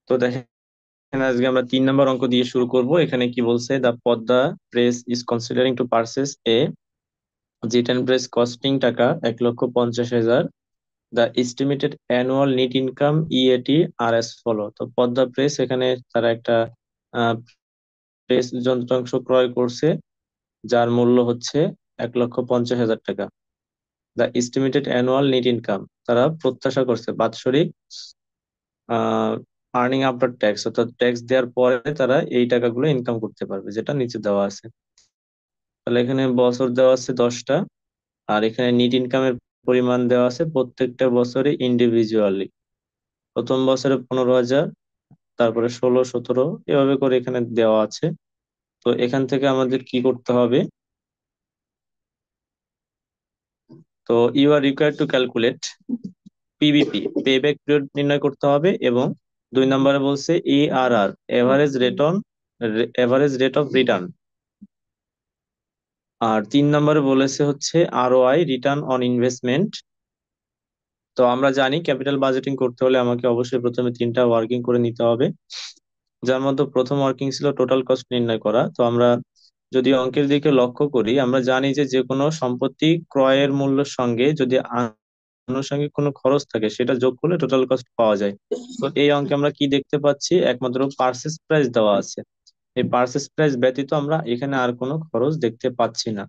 তো দেখেন, আজকে আমরা 3 নম্বর অঙ্ক দিয়ে শুরু করব। এখানে কি বলছে? The Padma press is considering to purchase a জিটেন press costing taka 1,50,000। The estimated annual net income EAT are as follow. তো পদ্মা প্রেস এখানে তারা একটা প্রেস যন্ত্রাংশ ক্রয় করছে, যার মূল্য হচ্ছে 1,50,000 টাকা। The estimated annual net income, তারা প্রত্যাশা করছে বাৎসরিক আর্নিং আফটার ট্যাক্স, অর্থাৎ ট্যাক্স দেওয়ার পরে তারা এই টাকাগুলো ইনকাম করতে পারবে, যেটা নিচে দেওয়া আছে। তাহলে এখানে বছর দেওয়া আছে 10টা, আর এখানে নিট ইনকামের পরিমাণ দেওয়া আছে প্রত্যেকটা বছরে ইন্ডিভিজুয়ালি। প্রথম বছরে 15,000, তারপরে 16, 17, এভাবে করে এখানে দেওয়া আছে। তো এখান থেকে আমাদের কি করতে হবে? তো you are required to calculate PBP, pay back period নির্ণয় করতে হবে, এবং 2 নম্বরে বলছে ARR, average rate on average rate of return. আর 3 নম্বরে বলেছে হচ্ছে আরওআই, রিটার্ন অন ইনভেস্টমেন্ট। তো আমরা জানি ক্যাপিটাল বাজেটিং করতে হলে আমাকে অবশ্যই প্রথমে 3টা ওয়ার্কিং করে নিতে হবে, যার মধ্যে প্রথম ওয়ার্কিং ছিল টোটাল কস্ট নির্ণয় করা। তো আমরা যদি অঙ্কের দিকে লক্ষ্য করি, আমরা জানি যে যে কোনো সম্পত্তি ক্রয়ের মূল্যের সঙ্গে যদি আনুষঙ্গিক কোনো খরচ থাকে, সেটা যোগ করলে টোটাল কস্ট পাওয়া যায়। তো এই অঙ্কে আমরা কি দেখতে পাচ্ছি? একমাত্র পারচেস প্রাইস দেওয়া আছে। এই পারচেস প্রাইস ব্যতীত আমরা এখানে আর কোনো খরচ দেখতে পাচ্ছি না।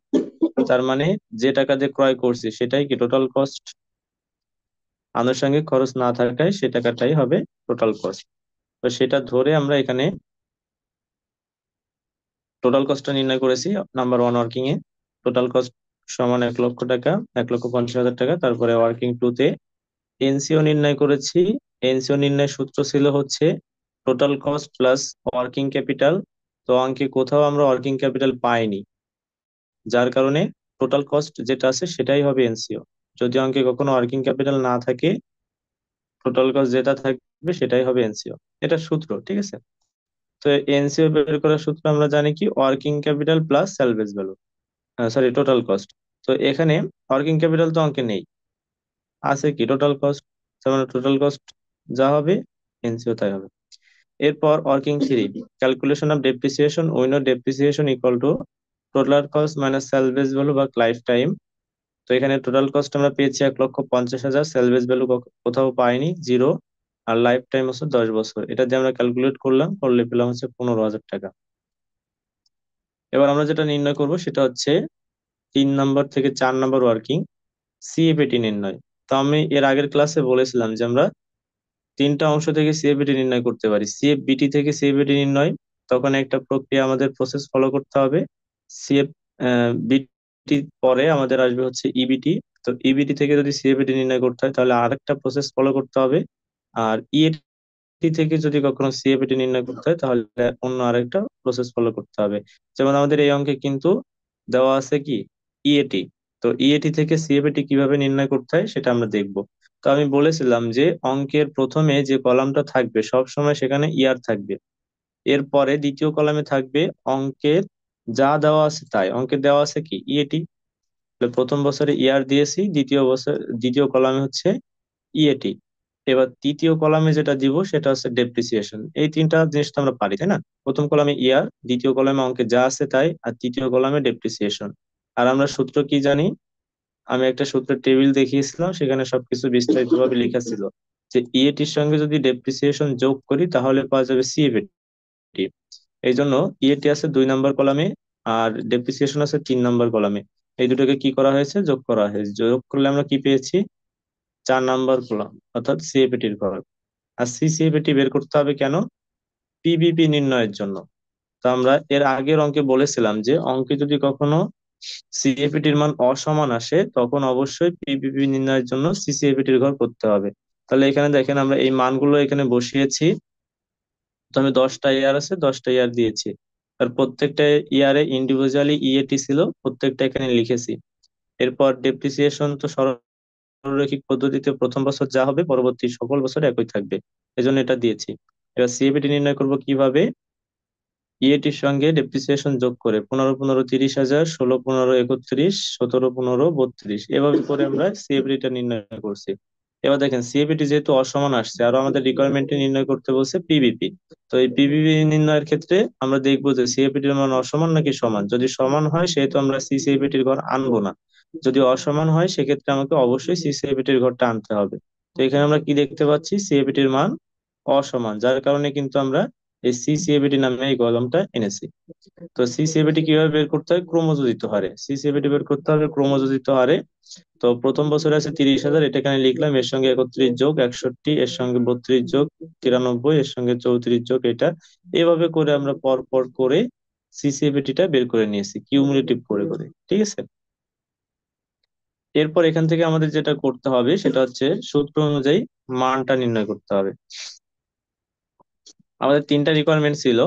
তার মানে যে টাকা দিয়ে ক্রয় করছি সেটাই কি টোটাল কস্ট? আনুষঙ্গিক খরচ না থাকায় সে টাকাটাই হবে টোটাল কস্ট। তো সেটা ধরে আমরা এখানে টোটাল কস্টটা নির্ণয় করেছি নাম্বার 1 ওয়ার্কিং এ। টোটাল কস্ট সমান 1,00,000 টাকা, 1,50,000 টাকা। তারপরে ওয়ার্কিং টু তে এনসিও নির্ণয় করেছি। এনসিও নির্ণয়ের সূত্র ছিল হচ্ছে total cost plus working capital. তো অঙ্কে কোথাও আমরা ওয়ার্কিং ক্যাপিটাল পাইনি, যার কারণে টোটাল কস্ট যেটা আছে সেটাই হবে এনসিও। যদি অঙ্কে কখনো ওয়ার্কিং ক্যাপিটাল না থাকে, টোটাল কস্ট যেটা থাকবে সেটাই হবে এনসিও। এটা সূত্র, ঠিক আছে? তো এনসিও বের করার সূত্র আমরা জানি কি, working capital plus salvage value, sorry total cost. তো এখানে ওয়ার্কিং ক্যাপিটাল তো অঙ্কে নেই, আছে কি টোটাল কস্ট। তার মানে টোটাল কস্ট যা হবে এনসিও তাই হবে। এরপর working 3, calculation of depreciation. We know depreciation equal to total cost minus salvage value বা লাইফ টাইম। তো এখানে টোটাল কস্ট আমরা পেয়েছি 1,50,000, স্যালভেজ ভ্যালু কোথাও পাইনি, 0। আর লাইফ টাইম হচ্ছে 10 বছর। এটা দিয়ে আমরা ক্যালকুলেট করলাম, করলে পেলাম হচ্ছে 15,000 টাকা। এবার আমরা যেটা নির্ণয় করব সেটা হচ্ছে 3 নম্বর থেকে 4 নম্বর ওয়ার্কিং, সিএফএটি নির্ণয়। তো আমি এর আগের ক্লাসে বলেছিলাম যে আমরা 3টা অংশ থেকে সিএফএটি নির্ণয় করতে পারি। সিএফবিটি থেকে সিএফএটি নির্ণয়, তখন একটা প্রক্রিয়া আমাদের প্রসেস ফলো করতে হবে। সিএফ বিটি পরে আমাদের আসবে হচ্ছে ইবিটি। তো ইবিটি থেকে যদি সিএফএটি নির্ণয় করতে হয় তাহলে আরেকটা প্রসেস ফলো করতে হবে। আর ইএটি থেকে যদি কখনো সিএফএটি নির্ণয় করতে হয় তাহলে অন্য আরেকটা প্রসেস ফলো করতে হবে। যেমন আমাদের এই অঙ্কে কিন্তু দেওয়া আছে কি, ইএটি। তো ইএটি থেকে সিএফএটি কিভাবে নির্ণয় করতে হয় সেটা আমরা দেখব। তো আমি বলেছিলাম যে অঙ্কের প্রথমে যে কলামটা থাকবে সব সময় সেখানে ইয়ার থাকবে। এরপরে দ্বিতীয় কলামে থাকবে অঙ্কের যা দেওয়া আছে তাই। অঙ্কের দেওয়া আছে কি, ইএটি। প্রথম বছরে ইয়ার দিয়েছি, দ্বিতীয় কলামে হচ্ছে ইএটি। এবার তৃতীয় কলামে যেটা দিব সেটা হচ্ছে ডেপ্রিসিয়েশন। এই 3টা জিনিস তো আমরা পারি, তাই না? প্রথম কলামে ইয়ার, দ্বিতীয় কলামে অঙ্কে যা আছে তাই, আর তৃতীয় কলামে ডেপ্রিসিয়েশন। আর আমরা সূত্র কি জানি? আমি একটা সূত্রের টেবিল দেখিয়েছিলাম, সেখানে সবকিছু বিস্তারিত ভাবে লেখা ছিল যে ইএটির সঙ্গে যদি ডেপ্রিসিয়েশন যোগ করি তাহলে পাওয়া যাবে সিএফএটি। এই জন্য ইএটি আছে 2 নম্বর কলামে, আর ডেপ্রিসিয়েশন আছে 3 নম্বর কলামে। এই দুটোকে কি করা হয়েছে? যোগ করা হয়েছে। যোগ করলে আমরা কি পেয়েছি? 4 নম্বর কলাম, অর্থাৎ সিএফএটির ঘর। আর সিসিএফএটি বের করতে হবে কেন? পিবিপি নির্ণয়ের জন্য। তো আমরা এর আগের অঙ্কে বলেছিলাম যে অঙ্কে যদি কখনো সিএফএটির মান অসমান আসে তখন অবশ্যই পিপিপি নির্ণয়ের জন্য সিসিএফএটির ঘর করতে হবে। তাহলে এখানে দেখেন আমরা এই মানগুলো এখানে বসিয়েছি। তো আমি 10টা ইয়ার আছে, 10টা ইয়ার দিয়েছি। আর প্রত্যেকটা ইয়ারে ইন্ডিভিজুয়ালি ইএটি ছিল, প্রত্যেকটা এখানে লিখেছি। এরপর ডেপ্রিসিয়েশন তো সরলরৈখিক পদ্ধতিতে প্রথম বছর যা হবে পরবর্তী সকল বছর একই থাকবে, এজন্য এটা দিয়েছি। এবার সিএফএটি নির্ণয় করব কিভাবে? ইএটির সঙ্গে ডেপ্রিসিয়েশন যোগ করে 15 15 30,000, 16 15 31, 17 15 32, এভাবে করে আমরা সিএফডিটা নির্ণয় করছি। এবার দেখেন সিএপিটি যেহেতু অসমান আসছে, আরো আমাদের রিকোয়ারমেন্টে নির্ণয় করতে বলছে পিভিপি। তো এই পিভিপি নির্ণয়ের ক্ষেত্রে আমরা দেখবো যে সিএপিটির মান অসমান নাকি সমান। যদি সমান হয় সেহেতু আমরা সিসিএপিটির ঘর আনবো না, যদি অসমান হয় সেক্ষেত্রে আমাকে অবশ্যই সিসিএপিটির ঘরটা আনতে হবে। তো এখানে আমরা কি দেখতে পাচ্ছি, সিএপিটির মান অসমান, যার কারণে কিন্তু আমরা এই সিসিএপিটি নামে এই কলমটা এনেছি। তো সিসিএপিটি কিভাবে বের করতে হয়, ক্রমযোজিত হারে সিসিএপিটি বের করতে হবে ক্রমযোজিত হারে। তো প্রথম বছরে আছে 30,000, এটা এখানে লিখলাম, এর সঙ্গে 31 যোগ 61, এর সঙ্গে 32 যোগ 93, এর সঙ্গে 34 যোগ এটা, এভাবে করে আমরা পর পর করে সিসিএপিটি টা বের করে নিয়েছি কিউমুলেটিভ করে করে, ঠিক আছে। এরপর এখান থেকে আমাদের যেটা করতে হবে সেটা হচ্ছে সূত্র অনুযায়ী মানটা নির্ণয় করতে হবে। আমাদের তিনটা রিকোয়ারমেন্ট ছিল।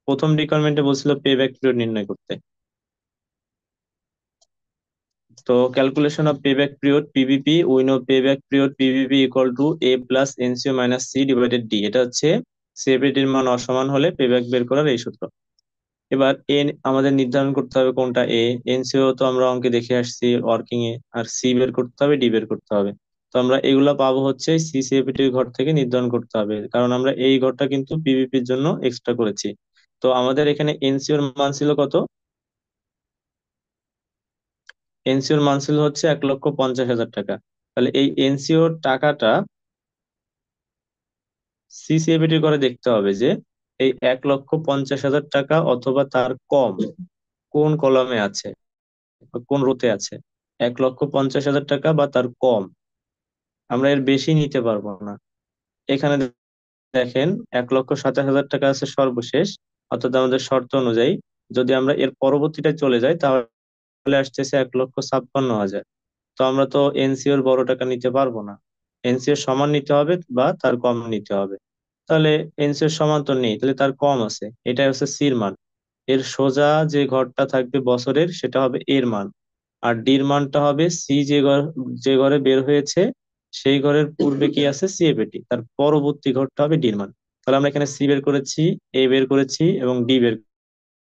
প্রথম রিকোয়ারমেন্টে বলছিল পে ব্যাক পিরিয়ড নির্ণয় করতে। তো calculation of payback period PVP, we know payback period PVP equal to a plus NCO minus C divided D. এটা হচ্ছে সিএপিটির মান অসমান হলে পেব্যাক বের করার এই সূত্র। এবার আমাদের নির্ধারণ করতে হবে কোনটা এনসিও তো আমরা অঙ্কে দেখে আসছি ওয়ার্কিং এ, আর সি বের করতে হবে, ডি বের করতে হবে। তো আমরা এগুলা পাবো হচ্ছে সিসিএপিটির ঘর থেকে নির্ধারণ করতে হবে, কারণ আমরা এই ঘরটা কিন্তু পিভিপির জন্য এক্সট্রা করেছি। তো আমাদের এখানে এনসিওর মান ছিল কত, এনসিওর মান ছিল হচ্ছে 1,50,000 টাকা। তাহলে এই এনসিওর টাকাটা সিসিএবিটি করে দেখতে হবে যে এই 1,50,000 টাকা অথবা তার কম কোন কলামে আছে বা কোন রোতে আছে। 1,50,000 টাকা বা তার কম, আমরা এর বেশি নিতে পারবো না। এখানে দেখেন 1,27,000 টাকা আছে সর্বশেষ, অর্থাৎ আমাদের শর্ত অনুযায়ী যদি আমরা এর পরবর্তীটা চলে যাই তাহলে আসতেছে 1,56,000। তো আমরা তো এনসিওর বড় টাকা নিতে পারবো না, এনসিওর সমান নিতে হবে বা তার কম নিতে হবে। তাহলে এনসিওর সমান তো নেই, তাহলে তার কম আছে, এটাই হচ্ছে সির মান। এর সোজা যে ঘরটা থাকবে বছরের সেটা হবে এর মান, আর ডির মানটা হবে সি যে ঘরে বের হয়েছে সেই ঘরের পূর্বে কি আছে সিএপিটি, তার পরবর্তী ঘরটা হবে ডির মান। তাহলে আমরা এখানে সি বের করেছি, এ বের করেছি এবং ডি বের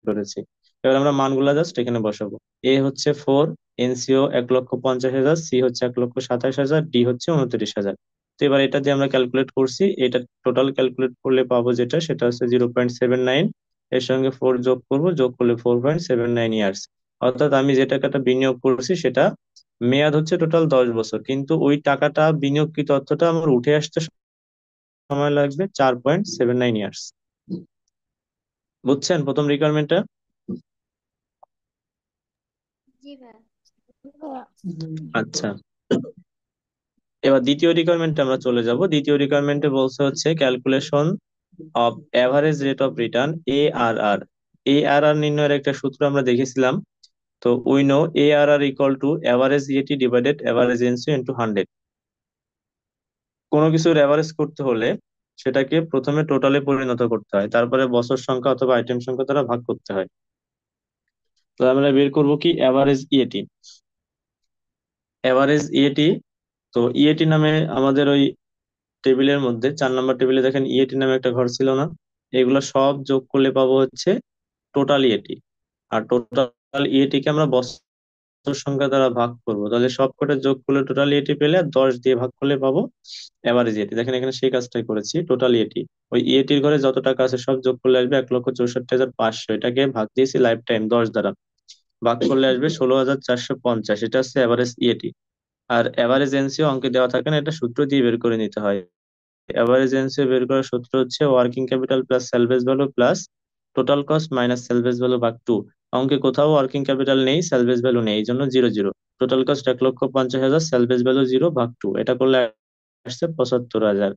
করেছি। এবার আমরা মানগুলা জাস্ট এখানে বসাবো। এ হচ্ছে 4, এনসিও 1,50,000, সি হচ্ছে 1,27,000, ডি হচ্ছে 29,000। তো এবার এটা দিয়ে আমরা ক্যালকুলেট করছি, এটা টোটাল ক্যালকুলেট করলে পাবো যেটা সেটা হচ্ছে 0.79। এর সঙ্গে 4 যোগ করব, যোগ করলে 4.79 ইয়ার্স। অর্থাৎ আমি যে টাকাটা বিনিয়োগ করছি সেটা মেয়াদ হচ্ছে টোটাল 10 বছর, কিন্তু ওই টাকাটা বিনিয়োগকৃত অর্থটা আমার উঠে আসতে সময় লাগবে 4.79 ইয়ার্স। বুঝছেন প্রথম রিকোয়ারমেন্টটা? জি ভাইয়া। আচ্ছা, এবার দ্বিতীয় রিকোয়ারমেন্টে আমরা চলে যাব। দ্বিতীয় রিকোয়ারমেন্টে বলছে হচ্ছে calculation of average rate of return ARR। ARR নির্ণয়ের একটা সূত্র আমরা দেখেছিলাম। তো we know ARR equal to average EAT divided average NCO into 100। কোনো কিছুর এভারেজ করতে হলে সেটাকে প্রথমে টোটালে পরিণত করতে হয়, তারপরে বছর সংখ্যা অথবা আইটেম সংখ্যা দ্বারা ভাগ করতে হয়। তো আমরা বের করব কি এভারেজ ইএটি। এভারেজ ইএটি, তো ইএটি নামে আমাদের ওই টেবিলের মধ্যে 4 নম্বর টেবিলে দেখেন ইএটি নামে একটা ঘর ছিল না, এগুলো সব যোগ করলে পাবো হচ্ছে টোটাল ইএটি। আর টোটাল ইএটি কে আমরা বছর সংখ্যা দ্বারা ভাগ করব, তাহলে সব কটা যোগ করলে টোটাল ইএটি পেলে আর 10 দিয়ে ভাগ করলে পাবো এভারেজ ইএটি। দেখেন এখানে সেই কাজটাই করেছি, টোটাল ইএটি ওই ইএটির ঘরে যত টাকা আছে সব যোগ করলে আসবে 1,64,500, এটাকে ভাগ দিয়েছি লাইফ টাইম 10 দ্বারা, ভাগ করলে আসবে 16,450, এটা হচ্ছে এভারেজ ইএটি। আর এভারেজ এনসিও অঙ্কে দেওয়া থাকে না, এটা সূত্র দিয়ে বের করে নিতে হয়। এভারেজ এনসিও বের করার সূত্র হচ্ছে working capital plus সেলভেজ value plus total cost minus সেলভেজ value ভাগ 2। অঙ্কে কোথাও ওয়ার্কিং ক্যাপিটাল নেই, সেলভেজ ভ্যালু নেই, এই জন্য 0 0। টোটাল কস্ট 1,50,000, সেলভেজ ভ্যালু 0 ভাগ 2, এটা করলে আসছে 75,000।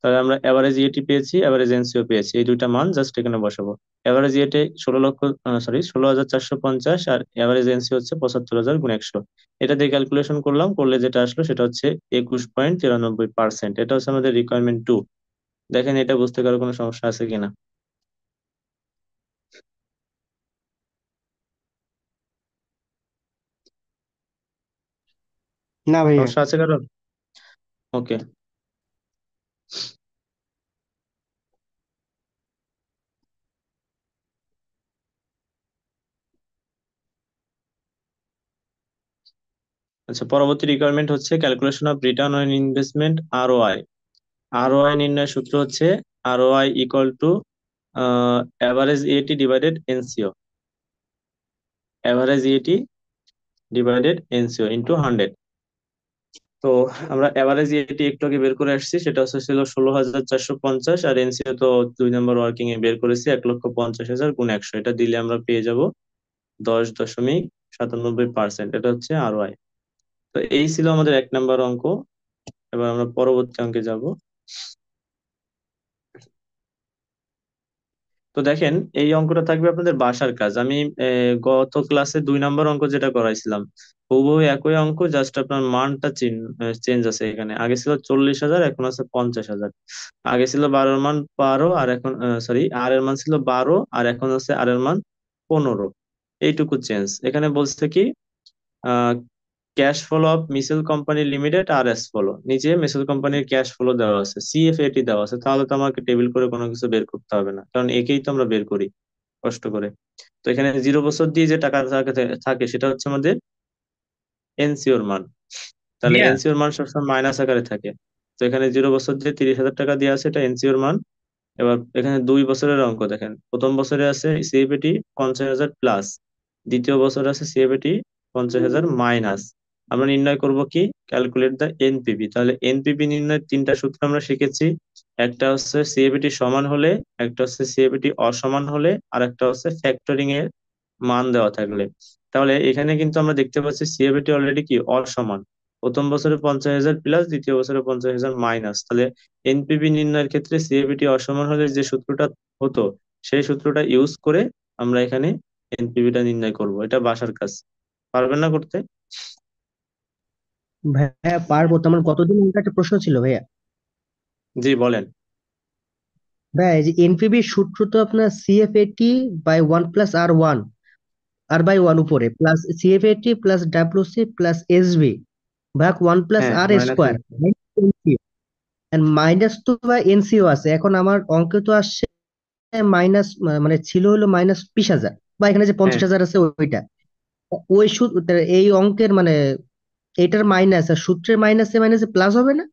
তাহলে আমরা এভারেজ ইএটি পেয়েছি, এভারেজ এনসিও পেয়েছি, এই দুইটা মান জাস্ট এখানে বসাবো। এভারেজ ইএটি 16,450, আর এভারেজ এনসিও হচ্ছে 75,000 গুণ 100। এটা দিয়ে ক্যালকুলেশন করলাম, করলে যেটা আসলো সেটা হচ্ছে 21.93%। এটা হচ্ছে আমাদের রিকোয়ারমেন্ট 2। দেখেন এটা বুঝতে কারো কোনো সমস্যা আছে কিনা? না ভাইয়া। সমস্যা আছে কারো? ওকে। আচ্ছা, পরবর্তী রিকোয়ারমেন্ট হচ্ছে calculation of return on investment, ROI. ROI নির্ণয়ের সূত্র হচ্ছে ROI equal to average EAT divided NCO, average EAT divided NCO into 100। তো আমরা অ্যাভারেজ ইএটি একটু আগে বের করে আসছি, সেটা হচ্ছে ছিল 16,450, আর এনসিও তো 2 নম্বর ওয়ার্কিং এ বের করেছি 1,50,000 গুণ 100, এটা দিলে আমরা পেয়ে যাব 10.97%। এটা হচ্ছে আরওআই। তো এই ছিল আমাদের 1 নম্বর অঙ্ক। এবার আমরা পরবর্তী অঙ্কে যাব। তো দেখেন, এই অঙ্কটা থাকবে আপনাদের বাসার কাজ। আমি গত ক্লাসে 2 নম্বর অঙ্ক যেটা করাইছিলাম, হুবহু একই অঙ্ক, জাস্ট আপনার মানটা চেঞ্জ আছে। এখানে আগে ছিল 40,000, এখন আছে 50,000। আগে ছিল 12-এর মান 12, আর এখন সরি, আর এর মান ছিল 12, আর এখন আছে আর এর মান 15। এইটুকু চেঞ্জ। এখানে বলছে কি, ক্যাশ ফ্লো অফ মিসেল কোম্পানি লিমিটেড আর এস ফলো, নিচে মিসেল কোম্পানির ক্যাশ ফ্লো দেওয়া আছে, সিএফএটি দেওয়া আছে। তাহলে তো আমাকে টেবিল করে কোনো কিছু বের করতে হবে না, কারণ একেই তো আমরা বের করি কষ্ট করে। তো এখানে 0 বছর দিয়ে যে টাকা থাকে থাকে সেটা হচ্ছে আমাদের এনসিওর মান। তাহলে ভাইয়া, এনসিওর মান সবসময় মাইনাস আকারে থাকে। তো এখানে 0 বছর দিয়ে 30,000 টাকা দিয়ে আছে, এটা এনসিওর মান। এবার এখানে 2 বছরের অঙ্ক দেখেন, প্রথম বছরে আছে সিএফএটি 50,000 প্লাস, দ্বিতীয় বছরে আছে সিএফএটি 50,000 মাইনাস। আমরা নির্ণয় করব কি, ক্যালকুলেট দ্য এনপিভি। তাহলে এনপিভি নির্ণয়ের 3টা সূত্র আমরা শিখেছি। একটা হচ্ছে সিএফএটি সমান হলে, একটা হচ্ছে সিএফএটি অসমান হলে, আর একটা হচ্ছে ফ্যাক্টরিং এর মান দেওয়া থাকলে। তাহলে এখানে কিন্তু আমরা দেখতে পাচ্ছি সিএফএটি অলরেডি কি অসমান, প্রথম বছরে 50,000 প্লাস, দ্বিতীয় বছরে 50,000 মাইনাস। তাহলে এনপিভি নির্ণয়ের ক্ষেত্রে সিএবিটি অসমান হলে যে সূত্রটা হতো, সেই সূত্রটা ইউজ করে আমরা এখানে এনপিভিটা নির্ণয় করব। এটা বাসার কাজ, পারবেন না করতে? ভাইয়া পারবো তো। আমার কতদিন আগে একটা প্রশ্ন ছিল ভাইয়া। জি বলেন। ভাইয়া, এই যে এনপিবি সূত্র তো আপনার CFAT by 1 plus R 1, R by 1 উপরে plus CFAT plus WC plus SB ভাগ 1 প্লাস হ্যাঁ, আর মাইনাস। স্কোয়ার মাইনাস তো বা এনসিও আছে। এখন আমার অঙ্কে তো আসছে মাইনাস, মানে ছিল হলো মাইনাস 20,000, বা এখানে যে পঞ্চাশ হ্যাঁ, হাজার আছে ওইটা। ওই সূত্র, এই অঙ্কের মানে এটার মাইনাস আর সূত্রের মাইনাসে মাইনাসে প্লাস হবে না?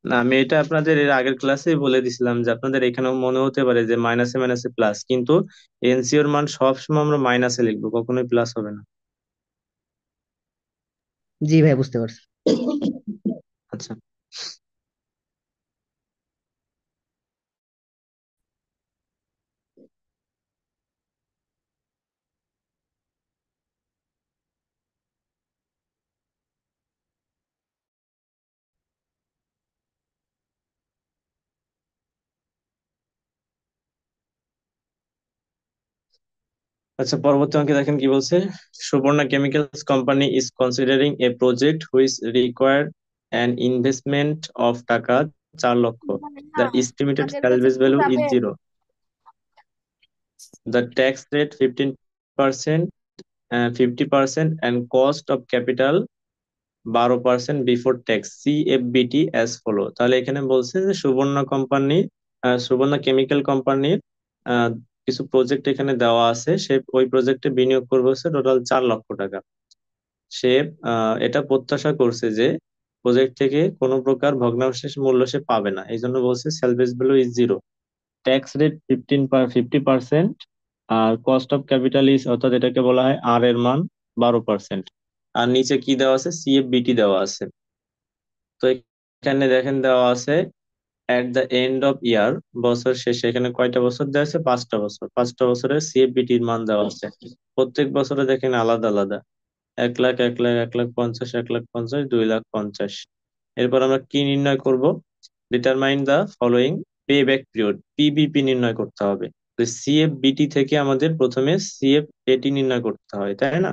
না, আমি এটা আপনাদের এর আগের ক্লাসেই বলে দিছিলাম যে আপনাদের এখানেও মনে হতে পারে যে মাইনাসে মাইনাসে প্লাস, কিন্তু এনসিওর মান সবসময় আমরা মাইনাসে লিখবো, কখনোই প্লাস হবে না। জি ভাই, বুঝতে পারছি। আচ্ছা। আচ্ছা, পরবর্তী অঙ্কে দেখেন কি বলছে। Subarna chemicals company is considering a project which require an investment of টাকা 4 লক্ষ। দ্য এস্টিমেটেড আগের পেজে স্যালভেজ একটু ভ্যালু ইজ যাবেন। 0। The tax rate 15%, 50%, and cost of capital 12% before tax, CFBT as follow. তাহলে এখানে বলছে যে সুবর্ণা কোম্পানি, সুবর্ণা কেমিক্যাল কোম্পানির কিছু প্রজেক্ট এখানে দেওয়া আছে, সে ওই প্রজেক্টে বিনিয়োগ করবে হচ্ছে টোটাল 4 লক্ষ টাকা। সে এটা প্রত্যাশা করছে যে প্রজেক্ট থেকে কোনো প্রকার ভগ্নাংশের মূল্য সে পাবে না, এই জন্য বলছে salvage value is 0। Tax rate 50%, আর কস্ট অফ ক্যাপিটাল ইজ, অর্থাৎ এটাকে বলা হয় আর এর মান 12%। আর নিচে কি দেওয়া আছে, সিএফবিটি দেওয়া আছে। তো এখানে দেখেন দেওয়া আছে এট দ্য এন্ড অফ ইয়ার, বছর শেষে। এখানে কয়টা বছর দেওয়া আছে, 5টা বছর। 5টা বছরের সিএফবিটির মান দেওয়া আছে। প্রত্যেক বছরে দেখেন আলাদা আলাদা, 1 লাখ, 1 লাখ, 1,50,000, 1,50,000, 2,50,000। এরপর আমরা কি নির্ণয় করব, determine the following pay back period, PBP নির্ণয় করতে হবে। তো সিএফবিটি থেকে আমাদের প্রথমে সিএফএটি নির্ণয় করতে হয়, তাই না?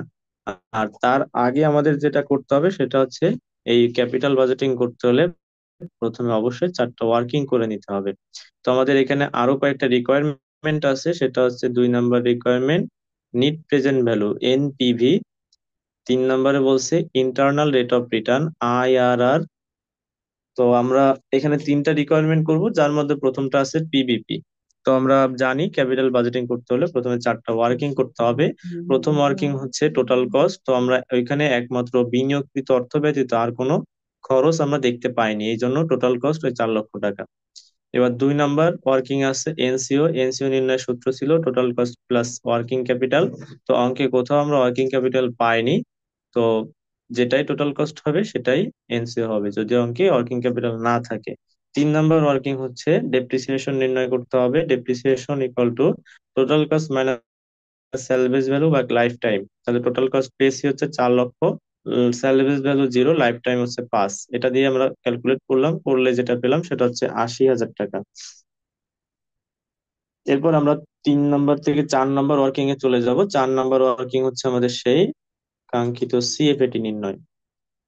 আর তার আগে আমাদের যেটা করতে হবে সেটা হচ্ছে, এই ক্যাপিটাল বাজেটিং করতে হলে প্রথমে অবশ্যই 4টা ওয়ার্কিং করে নিতে হবে। তো আমাদের এখানে আরো কয়েকটা রিকোয়ারমেন্ট আছে, সেটা হচ্ছে 2 number requirement, net present value NPV. 3 নম্বরে বলছে internal rate of return IRR. তো আমরা এখানে 3টা রিকোয়ারমেন্ট করব, যার মধ্যে প্রথমটা আছে পিবিপি। তো আমরা জানি ক্যাপিটাল বাজেটিং করতে হলে প্রথমে চারটা ওয়ার্কিং করতে হবে। প্রথম ওয়ার্কিং হচ্ছে টোটাল কস্ট। তো আমরা ওইখানে একমাত্র বিনিয়োগকৃত অর্থ ব্যতীত আর কোনো খরচ আমরা দেখতে পাইনি, এই জন্য টোটাল কস্ট ওই 4 লক্ষ টাকা। এবার 2 নাম্বার ওয়ার্কিং আছে এনসিও। এনসিও নির্ণয়ের সূত্র ছিল total cost plus working capital. তো অঙ্কে কোথাও আমরা ওয়ার্কিং ক্যাপিটাল পাইনি, তো যেটাই টোটাল কস্ট হবে সেটাই এনসিও হবে যদি অঙ্কে ওয়ার্কিং ক্যাপিটাল না থাকে। 3 নাম্বার ওয়ার্কিং হচ্ছে ডেপ্রিসিয়েশন নির্ণয় করতে হবে। Depreciation equal to total cost minus salvage value বা লাইফ টাইম। তাহলে টোটাল কস্ট পেয়েছি হচ্ছে 4 লক্ষ, স্যালভেজ ভ্যালু 0, লাইফ টাইম হচ্ছে 5। এটা দিয়ে আমরা ক্যালকুলেট করলাম, করলে যেটা পেলাম সেটা হচ্ছে 80,000 টাকা। এরপর আমরা 3 নাম্বার থেকে 4 নাম্বার ওয়ার্কিং এ চলে যাব। 4 নাম্বার ওয়ার্কিং হচ্ছে আমাদের সেই কাঙ্ক্ষিত সিএফএটি নির্ণয়।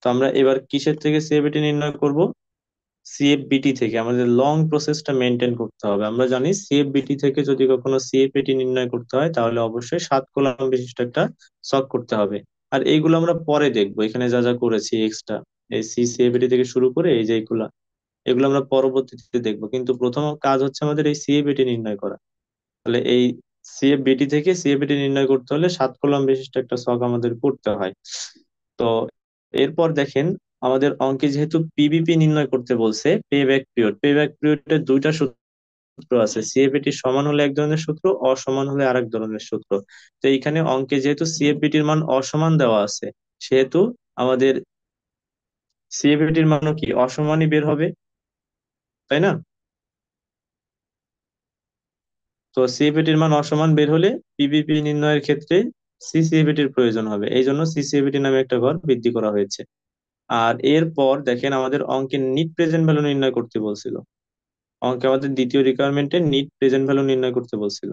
তো আমরা এবার কিসের থেকে সিএফএটি নির্ণয় করব? সিএফবিটি থেকে। আমাদের লং প্রসেসটা মেনটেন করতে হবে। আমরা জানি সিএফবিটি থেকে যদি কখনো সিএফএটি নির্ণয় করতে হয় তাহলে অবশ্যই 7 কলাম বিশিষ্ট একটা ছক করতে হবে। আর এইগুলো আমরা পরে দেখবো, এখানে যা যা করেছি এক্সট্রা, এই সিএফএটি থেকে শুরু করে এই যে এগুলা, এগুলো আমরা পরবর্তীতে দেখবো, কিন্তু প্রথম কাজ হচ্ছে আমাদের এই সিএফএটি নির্ণয় করা। তাহলে এই সিএফবিটি থেকে সিএফবিটি নির্ণয় করতে হলে 7 কলাম বিশিষ্ট একটা ছক আমাদের করতে হয়। তো এরপর দেখেন, আমাদের অঙ্কে যেহেতু পিবিপি নির্ণয় করতে বলছে, pay back period, pay back পিরিয়ডের দুইটা সূত্র আছে। সিএফবিটি সমান হলে এক ধরনের সূত্র, অসমান হলে আরেক ধরনের সূত্র। তো এইখানে অঙ্কে যেহেতু সিএফবিটির মান অসমান দেওয়া আছে, সেহেতু আমাদের সিএফবিটির মানও কি অসমানই বের হবে, তাই না? তো সিএফবিটির মান অসমান বের হলে পিবিপি নির্ণয়ের ক্ষেত্রে সিসিএফবিটির প্রয়োজন হবে, এই জন্য সিসিএফবিটি নামে একটা ঘর বৃদ্ধি করা হয়েছে। আর এরপর দেখেন, আমাদের অঙ্কে নিট প্রেজেন্ট ভ্যালু নির্ণয় করতে বলছিল। অঙ্কে আমাদের দ্বিতীয় রিকোয়ারমেন্টে নিট প্রেজেন্ট ভ্যালু নির্ণয় করতে বলছিল।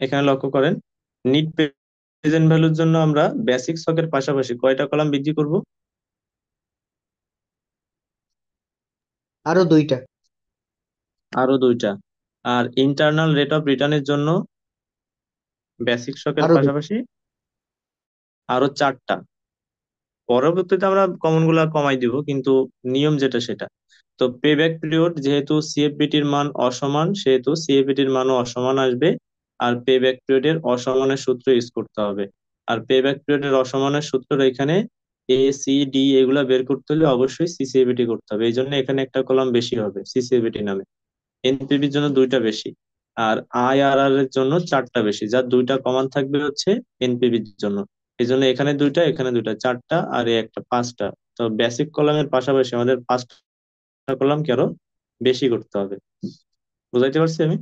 এখানে লক্ষ্য করেন, নিট প্রেজেন্ট ভ্যালুর জন্য আমরা বেসিক স্টকের পাশাপাশি কয়টা কলাম বৃদ্ধি করব? আরো দুইটা। আরো দুইটা। আর ইন্টারনাল রেট অফ রিটার্নের জন্য বেসিক স্টকের আরো দুইটা। পাশাপাশি আরো 4টা। পরবর্তীতে আমরা কমন গুলা কমাই দিব, কিন্তু নিয়ম যেটা সেটা। তো পে ব্যাক পিরিয়ড, যেহেতু সিএফবিটির মান অসমান সেহেতু সিএফবিটির মানও অসমান আসবে। আর পে ব্যাক পিরিয়ডের অসমানের সূত্র ইউজ করতে হবে। আর পে ব্যাক পিরিয়ডের অসমানের সূত্র এখানে এ সি ডি এগুলা বের করতে হলে অবশ্যই সিসিএবিটি করতে হবে, এই জন্য এখানে একটা কলাম বেশি হবে সিসিএবিটি নামে। এনপিভির জন্য দুইটা বেশি, আর আইআরআর এর জন্য 4টা বেশি, যার দুইটা কমান থাকবে হচ্ছে এনপিভির জন্য। এই জন্য এখানে দুইটা, এখানে দুইটা, 4টা, আর এই একটা 5টা। তো বেসিক কলামের পাশাপাশি আমাদের 5টা কলাম কি আরো বেশি করতে হবে। বুঝাইতে পারছি আমি?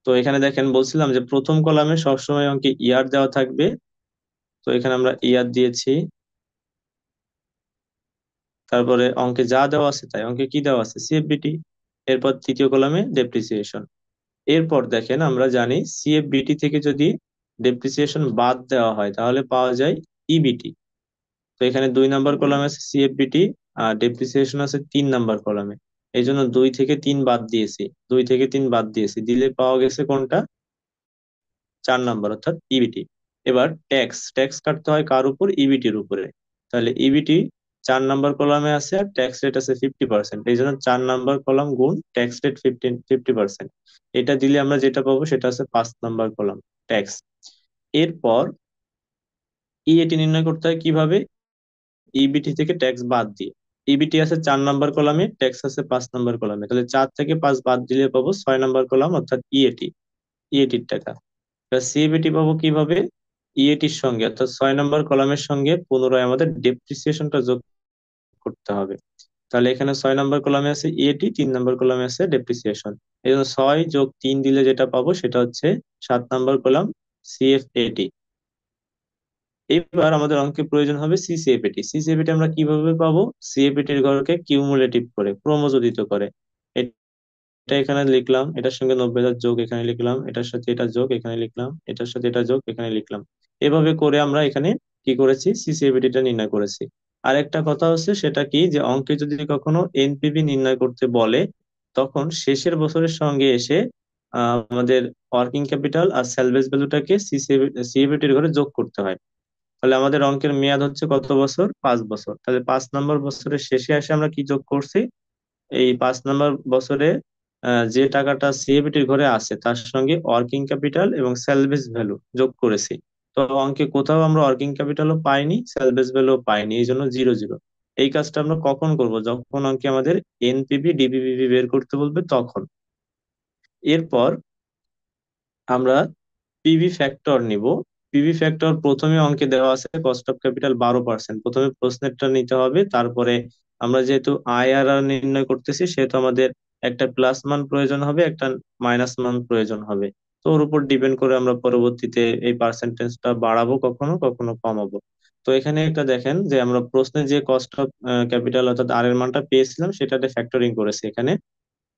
তো এখানে দেখেন, বলছিলাম যে প্রথম কলামে সবসময় অঙ্কে ইয়ার দেওয়া থাকবে। তো এখানে আমরা ইয়ার দিয়েছি। তারপরে অঙ্কে যা দেওয়া আছে তাই, অঙ্কে কি দেওয়া আছে? সিএফবিটি। এরপর তৃতীয় কলামে ডেপ্রিসিয়েশন। এরপর দেখেন, আমরা জানি সিএফবিটি থেকে যদি ডেপ্রিসিয়েশন বাদ দেওয়া হয় তাহলে পাওয়া যায় ইবিটি। তো এখানে 2 নাম্বার কলামে আছে সিএফবিটি, আর ডেপ্রিসিয়েশন আছে 3 নাম্বার কলামে। এই জন্য 2 থেকে 3 বাদ দিয়েছি, 2 থেকে 3 বাদ দিয়েছি, দিলে পাওয়া গেছে কোনটা? 4 নাম্বার, অর্থাৎ ইবিটি। এবার ট্যাক্স, ট্যাক্স কাটতে হয় কার উপর? ইবিটির উপরে। তাহলে ইবিটি 4 নাম্বার কলামে আছে আর ট্যাক্স রেট আছে 50%, এই জন্য 4 নাম্বার কলাম গুণ ট্যাক্স রেট 50%। এটা দিলে আমরা যেটা পাবো সেটা আছে 5 নাম্বার কলাম, ট্যাক্স। এরপর ইএটি নির্ণয় করতে হয় কিভাবে? ইবিটি থেকে ট্যাক্স বাদ দিয়ে। ইবিটি আছে 4 নাম্বার কলামে, ট্যাক্স আছে 5 নাম্বার কলামে, তাহলে 4 থেকে 5 বাদ দিলে পাবো 6 নাম্বার কলাম, অর্থাৎ ইএটি, ইএটির টাকা। সিএবিটি পাবো কিভাবে? ইএটির সঙ্গে, অর্থাৎ 6 নাম্বার কলামের সঙ্গে পুনরায় আমাদের ডেপ্রিসিয়েশনটা যোগ করতে হবে। তাহলে এখানে 6 নাম্বার কলামে আছে ইএটি, 3 নাম্বার কলামে আছে ডেপ্রিসিয়েশন। এই জন্য 6 + 3 দিলে যেটা পাবো সেটা হচ্ছে 7 নাম্বার কলাম, সিএফএটি। এবার আমাদের অঙ্কে প্রয়োজন হবে সিসিএফএটি। সিসিএফএটি আমরা কিভাবে পাবো? সিএফএটির ঘরকে কিউমুলেটিভ করে, ক্রমযোজিত করে। এটা এখানে লিখলাম, এটার সঙ্গে 90,000 যোগ এখানে লিখলাম, এটার সাথে এটা যোগ এখানে লিখলাম, এটার সাথে এটা যোগ এখানে লিখলাম। এভাবে করে আমরা এখানে কি করেছি? সিসিএবিটিটা নির্ণয় করেছি। আর একটা কথা হচ্ছে সেটা কি, যে অঙ্কে যদি কখনো এনপিভি নির্ণয় করতে বলে তখন শেষের বছরের সঙ্গে এসে আমাদের ওয়ার্কিং ক্যাপিটাল আর স্যালভেজ ভ্যালুটাকে সিএফএটির ঘরে যোগ করতে হয়। তাহলে আমাদের অঙ্কের মেয়াদ হচ্ছে কত বছর? 5 বছর। তাহলে 5 নম্বর বছরের শেষে এসে আমরা কি যোগ করছি? এই 5 নম্বর বছরে যে টাকাটা সিএফএটির ঘরে আছে তার সঙ্গে ওয়ার্কিং ক্যাপিটাল এবং স্যালভেজ ভ্যালু যোগ করেছি। তো অঙ্কে কোথাও আমরা ওয়ার্কিং ক্যাপিটালও পাইনি, স্যালভেজ ভ্যালুও পাইনি, এই জন্য 0 0। এই কাজটা আমরা কখন করব? যখন অঙ্কে আমাদের এনপিভি ডিপিপিভি বের করতে বলবে তখন। এরপর আমরা পিভি ফ্যাক্টর নিব। পিভি ফ্যাক্টর প্রথমে অঙ্কে দেওয়া আছে কস্ট অফ ক্যাপিটাল 12%। প্রথমে প্রশ্নেরটা নিতে হবে, তারপরে আমরা যেহেতু আইআরআর নির্ণয় করতেছি সেহেতু আমাদের একটা প্লাস মান প্রয়োজন হবে, একটা মাইনাস মান প্রয়োজন হবে। তো ওর উপর ডিপেন্ড করে আমরা পরবর্তীতে এই পার্সেন্টেজটা বাড়াবো কখনো কখনো কমাবো। তো এখানে একটা দেখেন যে আমরা প্রশ্নে যে কস্ট অফ ক্যাপিটাল অর্থাৎ আর এর মানটা পেয়েছিলাম সেটাতে ফ্যাক্টরিং করেছি এখানে।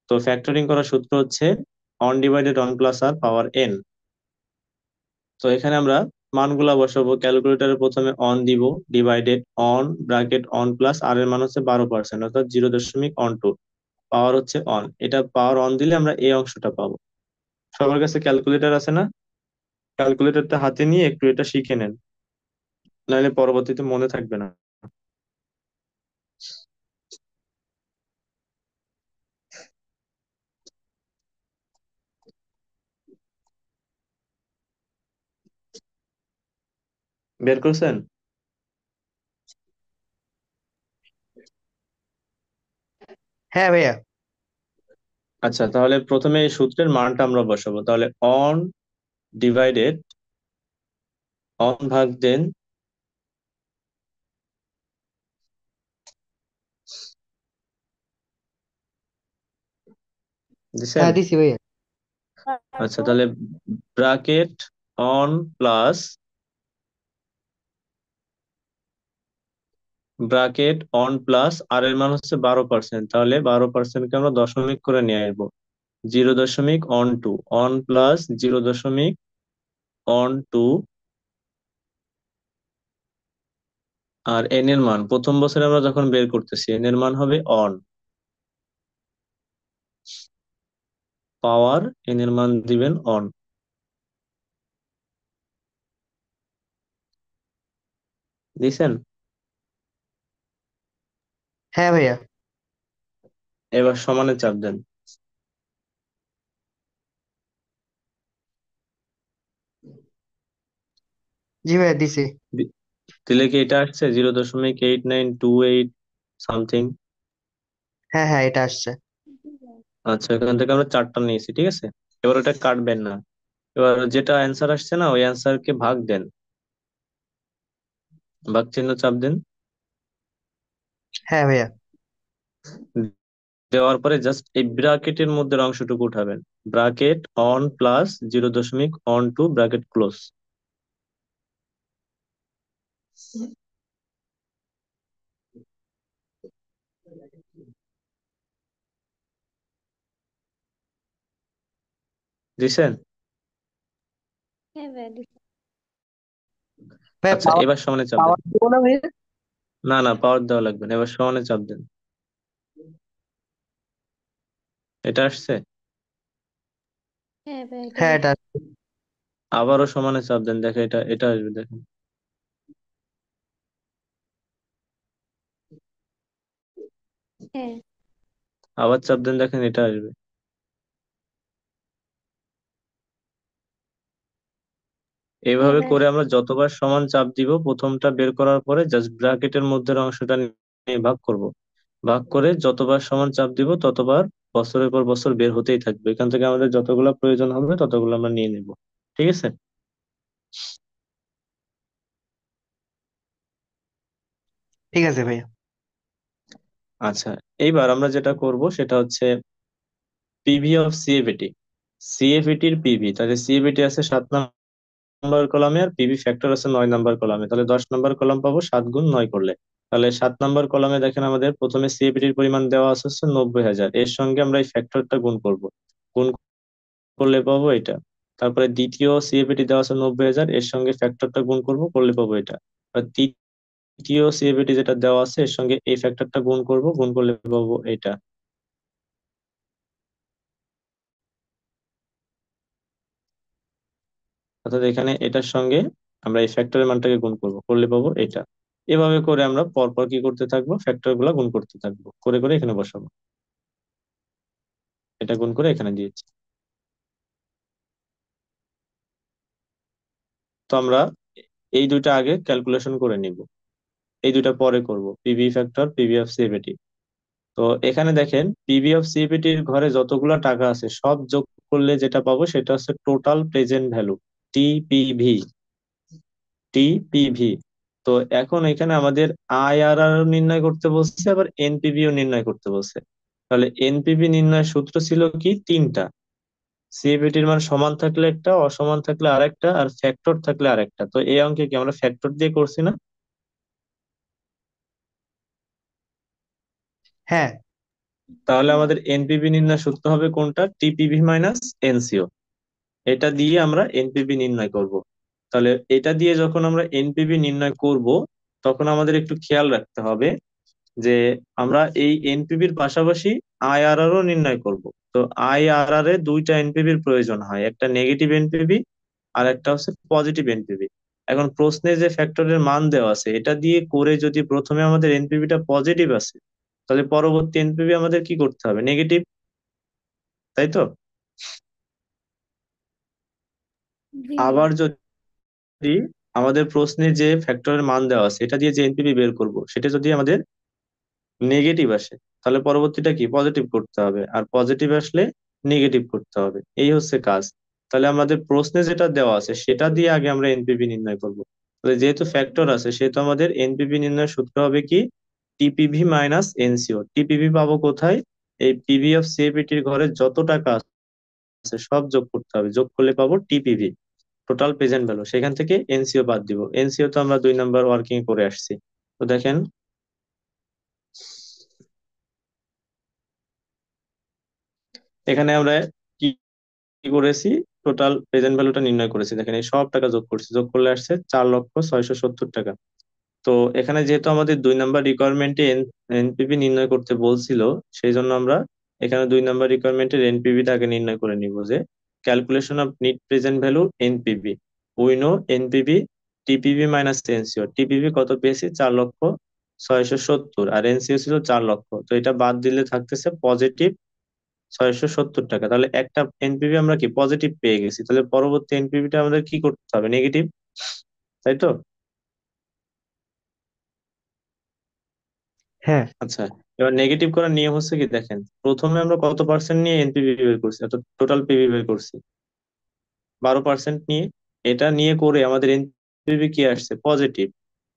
তো ফ্যাক্টরিং করার সূত্র হচ্ছে one divided one plus R power N. তো এখানে আমরা মানগুলা বসাবো, ক্যালকুলেটরে প্রথমে অন দিব, divided one bracket one plus R এর মান হচ্ছে 12% অর্থাৎ 0.12। পাওয়ার হচ্ছে অন, এটা পাওয়ার অন দিলে আমরা এই অংশটা পাবো। সবার কাছে ক্যালকুলেটর আছে না? ক্যালকুলেটরটা হাতে নিয়ে একটু এটা শিখে নেন, নাহলে পরবর্তীতে মনে থাকবে না। বের করছেন? হ্যাঁ ভাইয়া। আচ্ছা, তাহলে প্রথমে এই সূত্রের মানটা আমরা বসাবো। তাহলে অন ডিভাইডেড অন ভাগ দেন, দিছেন? হ্যাঁ দিছি ভাইয়া। আচ্ছা, তাহলে bracket one plus bracket one plus R এর মান হচ্ছে 12%, তাহলে 12%কে আমরা দশমিক করে নিয়ে আসবো। 0.12 অন প্লাস 0.12 আর এন এর মান প্রথম বছরে আমরা যখন বের করতেছি এন এর মান হবে অন পাওয়ার, এন এর মান দিবেন অন। দিছেন? হ্যাঁ ভাইয়া। এবার সমানে চাপ দেন। জি ভাইয়া দিছি। দি- দিলে কি এটা আসছে 0.8928 সামথিং? হ্যাঁ হ্যাঁ এটা আসছে। আচ্ছা, এখান থেকে আমরা চারটা নিয়েছি, ঠিক আছে। এবার ওটা কাটবেন না। এবার যেটা অ্যান্সার আসছে না ওই অ্যান্সারকে ভাগ দেন, ভাগ চিহ্ন চাপ দেন। হ্যাঁ ভাইয়া। দেওয়ার পরে জাস্ট এই ব্র্যাকেটের মধ্যে অংশটুকু উঠাবেন। Bracket one plus 0.12 bracket close. দিছেন? ভাইয়া আচ্ছা, পাওয়ার এবার সমানে চাপ দেন। পাওয়ার দিব না ভাইয়া? না না, পাওয়ার দেওয়া লাগবে না, এবার সমানে চাপ দেন। এটা আসছে? হ্যাঁ এটা আসছে। আবারও সমানে চাপ দেন, দেখে এটা এটা আসবে, দেখেন। আবার চাপ দেন, দেখেন এটা আসবে। এইভাবে করে আমরা যতবার সমান চাপ দিব প্রথমটা বের করার পরে জাস্ট ব্র্যাকেটের মধ্যের অংশটা নিয়ে ভাগ করব। ভাগ করে যতবার সমান চাপ দিব ততবার বছরের পর বছর বের হতেই থাকবে। এখান থেকে আমাদের যতগুলো প্রয়োজন হবে ততগুলো আমরা নিয়ে নেব। ঠিক আছে? ঠিক আছে ভাইয়া। আচ্ছা, এইবার আমরা যেটা করব সেটা হচ্ছে পিভি অফ সিএফএটি। সিএফএটির পিভি, তাহলে সিএফএটি আছে 7 নম্বর কলামে আর পিভি ফ্যাক্টর আছে 9 নম্বর কলামে, তাহলে 10 নম্বর কলাম পাবো 7 গুণ 9 করলে। তাহলে 7 নম্বর কলামে দেখেন আমাদের প্রথমে সিএফএটির পরিমাণ দেওয়া আছে হচ্ছে 90,000, এর সঙ্গে আমরা এই ফ্যাক্টরটা গুণ করব। গুণ করলে পাবো এটা। তারপরে দ্বিতীয় সিএফএটি দেওয়া আছে 90,000, এর সঙ্গে ফ্যাক্টরটা গুণ করব, করলে পাবো এটা। আর তৃতীয় সিএফএটি যেটা দেওয়া আছে এর সঙ্গে এই ফ্যাক্টরটা গুণ করব, গুণ করলে পাবো এটা। অর্থাৎ এখানে এটার সঙ্গে আমরা এই ফ্যাক্টরের মানটাকে গুণ করব, করলে পাবো এটা। এভাবে করে আমরা পরপর কি করতে থাকবো, ফ্যাক্টর গুলা গুণ করতে থাকবো, করে করে এখানে বসাবো। এটা গুণ করে এখানে দিয়েছি। তো আমরা এই দুইটা আগে ক্যালকুলেশন করে নিব, এই দুইটা পরে করব, PV factor, PV of CFAT. তো এখানে দেখেন পিভি অফ সিএফএটির ঘরে যতগুলা টাকা আছে সব যোগ করলে যেটা পাবো সেটা হচ্ছে total present value, TPV. TPV. তো এখন এখানে আমাদের আইআরআর নির্ণয় করতে বলছে, আবার এনপিভিও নির্ণয় করতে বলছে। তাহলে এনপিভি নির্ণয়ের সূত্র ছিল কি, তিনটা। সিএফএটির মান সমান থাকলে একটা, অসমান থাকলে আরেকটা, আর ফ্যাক্টর থাকলে আরেকটা। তো এই অঙ্কে কি আমরা ফ্যাক্টর দিয়ে করছি না? হ্যাঁ। তাহলে আমাদের এনপিভি নির্ণয় সূত্র হবে কোনটা, টিপিভি মাইনাস এনসিও। এটা দিয়ে আমরা এনপিভি নির্ণয় করব। তাহলে এটা দিয়ে যখন আমরা এনপিভি নির্ণয় করব, তখন আমাদের একটু খেয়াল রাখতে হবে যে আমরা এই এনপিভির পাশাপাশি আইআরআর ও নির্ণয় করব। তো আইআরআর এ দুইটা এনপিভির প্রয়োজন হয়, একটা নেগেটিভ এনপিভি আর একটা হচ্ছে পজিটিভ এনপিভি। এখন প্রশ্নে যে ফ্যাক্টরের মান দেওয়া আছে এটা দিয়ে করে যদি প্রথমে আমাদের এনপিভিটা পজিটিভ আছে, তাহলে পরবর্তী এনপিভি আমাদের কি করতে হবে, নেগেটিভ, তাই তো? জি। আবার যদি আমাদের প্রশ্নে যে ফ্যাক্টরের মান দেওয়া আছে এটা দিয়ে যে এনপিভি বের করব সেটা যদি আমাদের নেগেটিভ আসে, তাহলে পরবর্তীটা কি, পজিটিভ করতে হবে, আর পজিটিভ আসলে নেগেটিভ করতে হবে। এই হচ্ছে কাজ। তাহলে আমাদের প্রশ্নে যেটা দেওয়া আছে সেটা দিয়ে আগে আমরা এনপিভি নির্ণয় করব। তাহলে যেহেতু ফ্যাক্টর আছে সেহেতু আমাদের এনপিভি নির্ণয়ের সূত্র হবে কি, টিপিভি মাইনাস এনসিও। টিপিভি পাবো কোথায়, এই পিভি অফ সিএপিটির ঘরে যত টাকা আছে সব যোগ করতে হবে, যোগ করলে পাবো টিপিভি, টোটাল প্রেজেন্ট ভ্যালু। সেখান থেকে এনসিও বাদ দিব, এনসিও তো আমরা 2 নম্বর ওয়ার্কিং করে আসছি। তো দেখেন এখানে আমরা কি কি করেছি, টোটাল প্রেজেন্ট ভ্যালুটা নির্ণয় করেছি। দেখেন এই সব টাকা যোগ করছি, যোগ করলে আসছে 4,670,000 টাকা। তো এখানে যেহেতু আমাদের 2 নম্বর রিকোয়ারমেন্টে এনপিভি নির্ণয় করতে বলছিল, সেই জন্য আমরা এখানে 2 নম্বর রিকোয়ারমেন্টের এনপিভি টাকে নির্ণয় করে নিব, যে calculation of net present value NPV. We know NPV TPV minus NCO. TPV কত পেয়েছি, 4,670,000, আর এনসিও ছিল 4 লক্ষ। তো এটা বাদ দিলে থাকতেছে পজিটিভ 670 টাকা। তাহলে একটা এনপিভি আমরা কি পজিটিভ পেয়ে গেছি, তাহলে পরবর্তী এনপিভিটা আমাদের কি করতে হবে, নেগেটিভ, তাই তো? হ্যাঁ। আচ্ছা, এবার নেগেটিভ করার নিয়ম হচ্ছে কি, দেখেন প্রথমে আমরা কত পার্সেন্ট নিয়ে এনপিভি বের করছি, অর্থাৎ টোটাল পিভি বের করছি 12% নিয়ে। এটা নিয়ে করে আমাদের এনপিভি কি আসছে, পজিটিভ।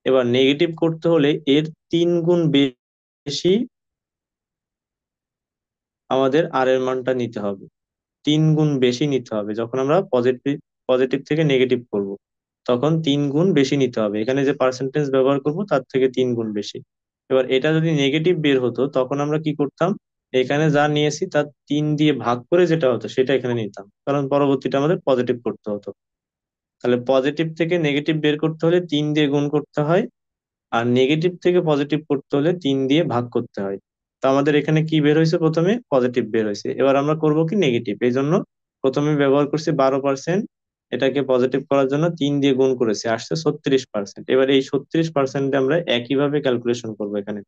এবার নেগেটিভ করতে হলে এর 3 গুণ বেশি আমাদের আর এর মানটা নিতে হবে, 3 গুণ বেশি নিতে হবে। যখন আমরা পজিটিভ পজিটিভ থেকে নেগেটিভ করব, তখন 3 গুণ বেশি নিতে হবে। এখানে যে পার্সেন্টেজ ব্যবহার করব তার থেকে 3 গুণ বেশি। এবার এটা যদি নেগেটিভ বের হতো তখন আমরা কি করতাম, এখানে যা নিয়েছি তার 3 দিয়ে ভাগ করে যেটা হতো সেটা এখানে নিতাম, কারণ পরবর্তীটা আমাদের পজিটিভ করতে হতো। তাহলে পজিটিভ থেকে নেগেটিভ বের করতে হলে 3 দিয়ে গুণ করতে হয়, আর নেগেটিভ থেকে পজিটিভ করতে হলে 3 দিয়ে ভাগ করতে হয়। তো আমাদের এখানে কি বের হয়েছে, প্রথমে পজিটিভ বের হয়েছে, এবার আমরা করব কি, নেগেটিভ। এই জন্য প্রথমে ব্যবহার করছি 12%, এটাকে পজিটিভ করার জন্য 3 দিয়ে গুণ করেছি, আসছে 36%। এবার এই 36% আমরা একইভাবে ক্যালকুলেশন করব এখানে।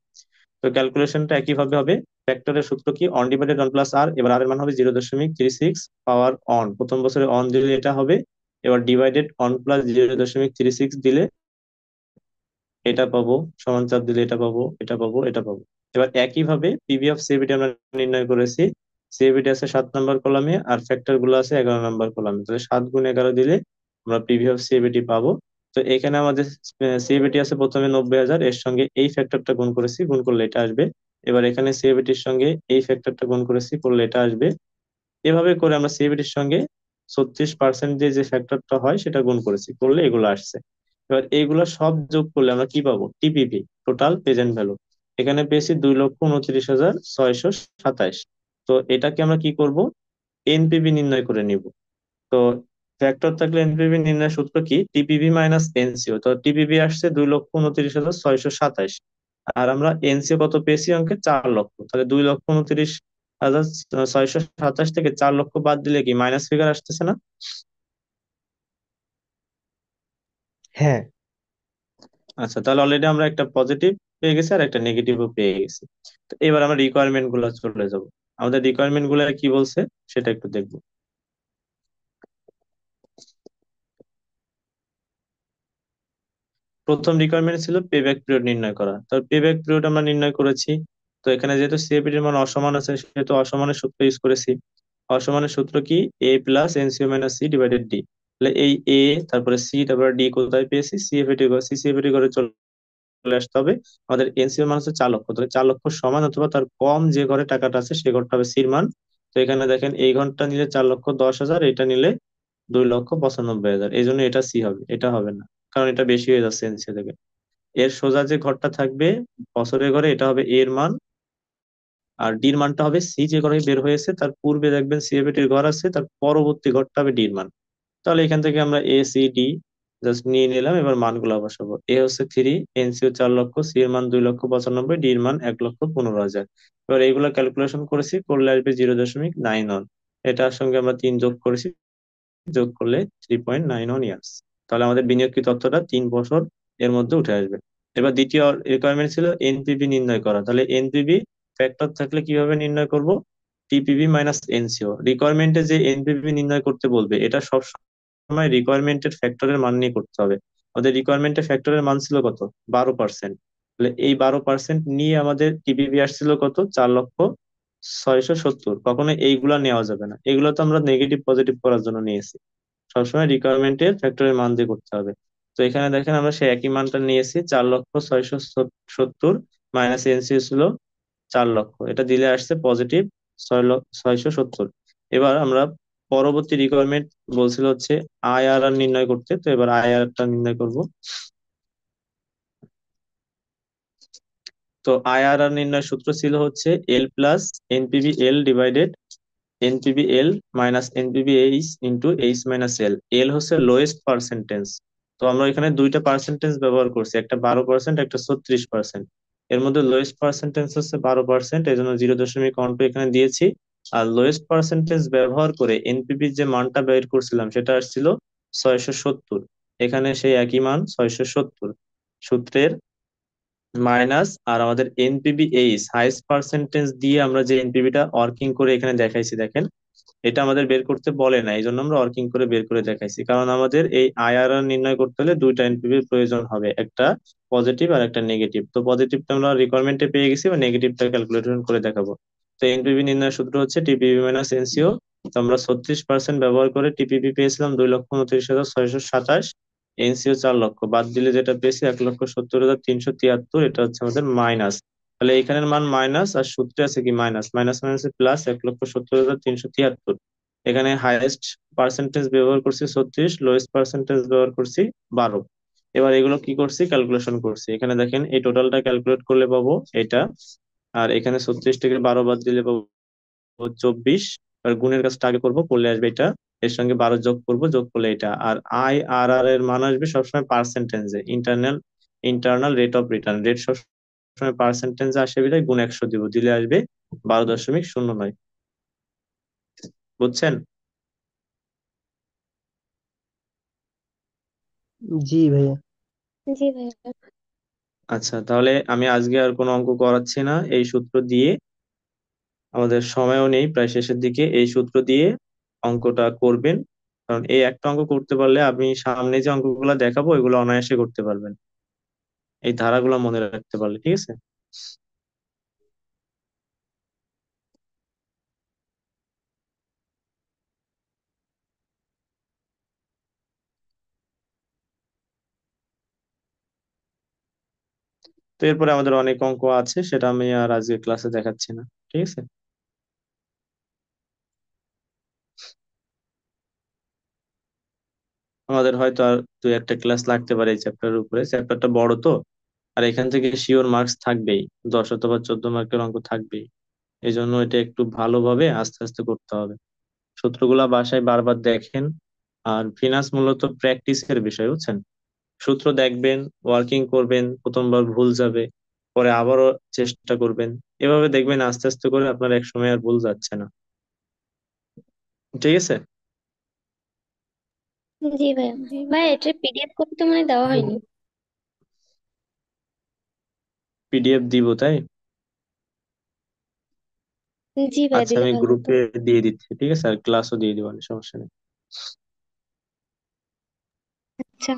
তো ক্যালকুলেশনটা একইভাবে হবে। ফ্যাক্টরের সূত্র কি, অন ডিভাইডেড অন প্লাস আর। এবার আর এর মান হবে 0.36 পাওয়ার অন, প্রথম বছরে অন দিলে এটা হবে। এবার ডিভাইডেড অন প্লাস 0.36 দিলে এটা পাবো, সমান চাপ দিলে এটা পাবো, এটা পাবো, এটা পাবো। এবার একইভাবে পিভি অফ সিএবিটি আমরা নির্ণয় করেছি। সিএবিটি আছে 7 নম্বর কলামে, আর ফ্যাক্টর গুলো আছে 11 নম্বর কলামে। তাহলে 7 গুণ 11 দিলে আমরা পিভি অফ সিএবিটি পাবো। তো এখানে আমাদের সিএবিটি আছে প্রথমে 90,000, এর সঙ্গে এই ফ্যাক্টরটা গুণ করেছি, গুণ করলে এটা আসবে। এবার এখানে সিএবিটির সঙ্গে এই ফ্যাক্টরটা গুণ করেছি, করলে এটা আসবে। এভাবে করে আমরা সিএবিটির সঙ্গে 36% দিয়ে যে ফ্যাক্টরটা হয় সেটা গুণ করেছি, করলে এগুলো আসছে। এবার এইগুলো সব যোগ করলে আমরা কি পাবো, টিপিভি, টোটাল প্রেজেন্ট ভ্যালু। এখানে পেয়েছি 2,29,627। তো এটাকে আমরা কি করব, এনপিভি নির্ণয় করে নিব। তো ফ্যাক্টর থাকলে এনপিভি নির্ণয় সূত্র কি, টিপিভি মাইনাস এনসিও। তো টিপিভি আসছে 2,29,627, আর আমরা এনসিও কত পেয়েছি অঙ্কে, 4 লক্ষ। তাহলে 2,29,627 থেকে 4 লক্ষ বাদ দিলে কি মাইনাস ফিগার আসতেছে না? হ্যাঁ। আচ্ছা, তাহলে অলরেডি আমরা একটা পজিটিভ পেয়ে গেছি আর একটা নেগেটিভও পেয়ে গেছি। তো এবার আমরা রিকোয়ারমেন্ট গুলো চলে যাব। আমাদের রিকোয়ারমেন্ট গুলো কি বলছে সেটা একটু দেখবো। প্রথম রিকোয়ারমেন্ট ছিল পে ব্যাক পিরিয়ড নির্ণয় করা, তো পে ব্যাক পিরিয়ড আমরা নির্ণয় করেছি। তো এখানে যেহেতু সিএপিটি এর মান অসমান আছে সেহেতু অসমানের সূত্র ইউজ করেছি। অসমানের সূত্র কি? A plus NCO minus C divided D. তাহলে এই এ, তারপরে সি, তারপরে ডি কোথায় পেয়েছি? সিএফএটি করে চলে আসতে হবে। আমাদের এনসিও মান হচ্ছে 4 লক্ষ, তাহলে 4 লক্ষ সমান অথবা তার কম যে ঘরে টাকাটা আছে সে ঘরটা হবে সির মান। তো এখানে দেখেন এই ঘরটা নিলে 4,10,000, এটা নিলে 2,95,000, এই জন্য এটা সি হবে, এটা হবে না, কারণ এটা বেশি হয়ে যাচ্ছে এনসিও থেকে। এর সোজা যে ঘরটা থাকবে বছরের ঘরে, এটা হবে এর মান, আর ডির মানটা হবে সি যে ঘরে বের হয়েছে তার পূর্বে দেখবেন সিএফএটির ঘর আছে, তার পরবর্তী ঘরটা হবে ডির মান। তাহলে এখান থেকে আমরা এ সি ডি জাস্ট নিয়ে নিলাম, এবার মানগুলো বসাবো। এ হচ্ছে 3, এনসিও 4 লক্ষ, সি এর মান 2,95,000, ডি এর মান 1,15,000। এবার এইগুলো ক্যালকুলেশন করেছি, করলে আসবে 0.91। এটার সঙ্গে আমরা 3 যোগ করেছি, যোগ করলে 3.91 ইয়ার্স। তাহলে আমাদের বিনিয়োগকৃত তথ্যটা 3 বছর এর মধ্যে উঠে আসবে। এবার দ্বিতীয় রিকোয়ারমেন্ট ছিল এনপিভি নির্ণয় করা। তাহলে এনপিভি ফ্যাক্টর থাকলে কিভাবে নির্ণয় করব? TPV minus NCO. রিকোয়ারমেন্টে যে এনপিভি নির্ণয় করতে বলবে এটা সব সময় রিকোয়ারমেন্টের ফ্যাক্টরের মান নিয়ে করতে হবে। আমাদের রিকোয়ারমেন্টের ফ্যাক্টরের মান ছিল কত? 12%। তাহলে এই 12% নিয়ে আমাদের টিপিভি আসছিল কত? 4,06,70। কখনো এইগুলা নেওয়া যাবে না, এগুলো তো আমরা নেগেটিভ পজিটিভ করার জন্য নিয়েছি। সবসময় রিকোয়ারমেন্টের ফ্যাক্টরের মান দিয়ে করতে হবে। তো এখানে দেখেন আমরা সেই একই মানটা নিয়েছি, 4,06,70 মাইনাস এনসিও ছিল 4 লক্ষ, এটা দিলে আসছে পজিটিভ 6,670। এবার আমরা পরবর্তী রিকোয়ারমেন্ট বলছিল হচ্ছে আইআরআর নির্ণয় করতে, তো এবার আইআরআরটা নির্ণয় করব। তো আইআরআর নির্ণয় সূত্র ছিল হচ্ছে L plus NPV L divided NPV L minus NPV H into H minus L. L হচ্ছে লোয়েস্ট পার্সেন্টেজ। তো আমরা এখানে দুইটা পার্সেন্টেজ ব্যবহার করছি, একটা 12%, একটা 36%। এর মধ্যে লোয়েস্ট পার্সেন্টেজ হচ্ছে 12%, এই জন্য 0.12 এখানে দিয়েছি। আর লোয়েস্ট পার্সেন্টেজ ব্যবহার করে এনপিভি যে মানটা বের করছিলাম সেটা আসছিল 670। এখানে সেই একই মান 670 সূত্রের মাইনাস, আর আমাদের এনপিভি হাইস্ট পার্সেন্টেজ দিয়ে আমরা যে এনপিভিটা ওয়ার্কিং করে এখানে দেখাইছি দেখেন, এটা আমাদের বের করতে বলে না, এই জন্য আমরা ওয়ার্কিং করে বের করে দেখাইছি। কারণ আমাদের এই আইআরআর নির্ণয় করতে হলে দুইটা এনপিভির প্রয়োজন হবে, একটা পজিটিভ আর একটা নেগেটিভ। তো পজিটিভটা আমরা রিকোয়ারমেন্টে পেয়ে গেছি, বা নেগেটিভটা ক্যালকুলেশন করে দেখাবো। তো এনপিভি নির্ণয় সূত্র হচ্ছে টিপিভি মাইনাস এনসিও। তো আমরা 36% ব্যবহার করে টিপিভি পেয়েছিলাম 2,29,627। এনসিও 4 লক্ষ বাদ দিলে যেটা পেয়েছি 1,70,373, এটা হচ্ছে আমাদের মাইনাস। তাহলে এখানের মান মাইনাস, আর সূত্রে আছে কি মাইনাস, মাইনাস মাইনাসে প্লাস, 1,70,373। এখানে হাইয়েস্ট পার্সেন্টেজ ব্যবহার করছি 36, লোয়েস্ট পার্সেন্টেজ ব্যবহার করছি 12। এবার এগুলো কি করছি? ক্যালকুলেশন করছি। এখানে দেখেন এই টোটালটা ক্যালকুলেট করলে পাবো এটা, আর এখানে 36 থেকে 12 বাদ দিলে পাবো 24। আর গুণের কাজটা আগে করবো, করলে আসবে এটা। এর সঙ্গে 12 যোগ করব, যোগ করলে এটা। আর আই আর আর এর মান আসবে সবসময় পার্সেন্টেজে, internal rate of return. Rate সবসময় পার্সেন্টেজে আসে বিধায় গুণ 100 দিব, দিলে আসবে 12.09। বুঝছেন? জি ভাইয়া। জি ভাইয়া। আচ্ছা, তাহলে আমি আজকে আর কোনো অঙ্ক করাচ্ছি না এই সূত্র দিয়ে। আমাদের সময়ও নেই, প্রায় শেষের দিকে। এই সূত্র দিয়ে অঙ্কটা করবেন, কারণ এই একটা অঙ্ক করতে পারলে আপনি সামনে যে অঙ্কগুলো দেখাবো এগুলো অনায়াসে করতে পারবেন, এই ধারাগুলো মনে রাখতে পারলে। ঠিক আছে? তো এরপরে আমাদের অনেক অঙ্ক আছে, সেটা আমি আর আজকে ক্লাসে দেখাচ্ছি না। ঠিক আছে? আমাদের হয়তো আর দুই একটা ক্লাস লাগতে পারে এই চ্যাপ্টারের উপরে, চ্যাপ্টারটা বড় তো। আর এখান থেকে শিওর মার্কস থাকবেই, 10 অথবা 14 মার্কের অঙ্ক থাকবেই। এই জন্য এটা একটু ভালোভাবে আস্তে আস্তে করতে হবে। সূত্রগুলা বাসায় বারবার দেখেন। আর ফিনান্স মূলত প্র্যাকটিসের বিষয়, বুঝছেন? সূত্র দেখবেন, ওয়ার্কিং করবেন, প্রথমবার ভুল যাবে, পরে আবারও চেষ্টা করবেন। এভাবে দেখবেন আস্তে আস্তে করে আপনার এক সময় আর ভুল যাচ্ছে না। ঠিক আছে? জি ভাইয়া। জি ভাইয়া ভাইয়া। এটা পিডিএফ কপি তো মানে দেওয়া হয়নি। পিডিএফ দিব তাই? জি ভাইয়া, আচ্ছা, দিলে আমি ভালো হতো। গ্রুপে দিয়ে দিচ্ছি, ঠিক আছে, আর ক্লাসও দিয়ে দিব, সমস্যা নেই। আচ্ছা।